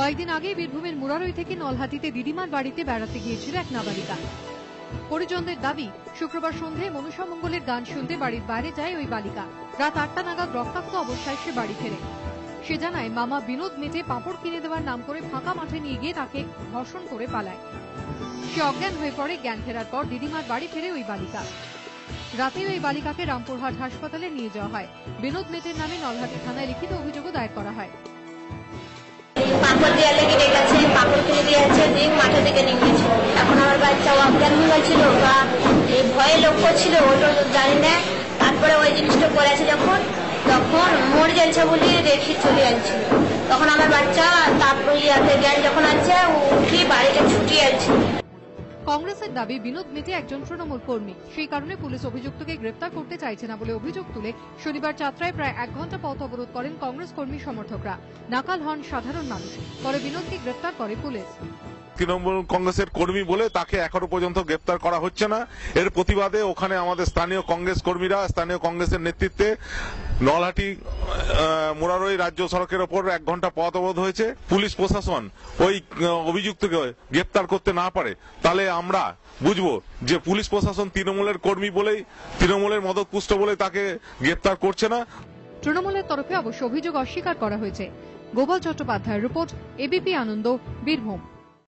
কয়েকদিন আগে বীরভূমের মুরারই থেকে নলহাটিতে দিদিমার বাড়িতে বেড়াতে গিয়েছিল এক নাবালিকা। পরিজনদের দাবি, শুক্রবার সন্ধে মনসা মঙ্গলের গান শুনতে বাড়ির বাইরে যায় ওই বালিকা। রাত 8টা নাগাদ রক্তাক্ত অবস্থায় সে বাড়ি ফেরে। সে জানায়, মামা বিনোদ মেটে পাঁপড় কিনে দেওয়ার নাম করে ফাঁকা মাঠে নিয়ে গিয়ে তাকে ধর্ষণ করে পালায়। সে অজ্ঞান হয়ে পড়ে। জ্ঞান ফেরার পর দিদিমার বাড়ি ফেরে ওই বালিকা। রাতে ওই বালিকাকে রামপুরহাট হাসপাতালে নিয়ে যাওয়া হয়। বিনোদ মেটের নামে নলহাটি থানায় লিখিত অভিযোগও দায়ের করা হয়। পাঁপড় দেওয়ালে কেটে গেছে, পাঁপড় কিনে দিয়েছে, দিয়ে মাঠে থেকে নিয়ে গেছে। এখন আমার বাচ্চা অজ্ঞান হয়ে গেছিল বা এই ভয়ে লক্ষ্য ছিল, ওটা জানি না। তারপরে ওই জিনিসটা করেছে যখন, তখন মরে যাচ্ছে বলে রেখে চলে যাচ্ছে। তখন আমার বাচ্চা তারপরে জ্ঞান যখন আছে উঠি বাড়িতে ছুটি আছে। কংগ্রেসের দাবি, বিনোদ মেটে একজন তৃণমূল কর্মী। সেই কারণে পুলিশ অভিযুক্তকে গ্রেপ্তার করতে চাইছে না বলে অভিযোগ তুলে শনিবার চাতরায় প্রায় 1 ঘন্টা পথ অবরোধ করেন কংগ্রেস কর্মী সমর্থকরা। নাকাল হন সাধারণ মানুষ। পরে বিনোদকে গ্রেপ্তার করে পুলিশ। তৃণমূল কংগ্রেসের কর্মী বলে তাকে এখনো পর্যন্ত গ্রেপ্তার করা হচ্ছে না। এর প্রতিবাদে ওখানে আমাদের স্থানীয় কংগ্রেস কর্মীরা, স্থানীয় কংগ্রেসের নেতৃত্বে নলহাটি মুরারই রাজ্য সড়কের ওপর 1 ঘন্টা পথ অবরোধ হয়েছে। পুলিশ প্রশাসন ওই অভিযুক্তকে গ্রেপ্তার করতে না পারে, তাহলে আমরা বুঝবো যে পুলিশ প্রশাসন তৃণমূলের কর্মী বলেই, তৃণমূলের মদতপুষ্ট বলে তাকে গ্রেপ্তার করছে না। তৃণমূলের তরফে অবশ্য অভিযোগ অস্বীকার করা হয়েছে। গোপাল চট্টোপাধ্যায়ের রিপোর্ট, এবিপি আনন্দ, বীরভূম।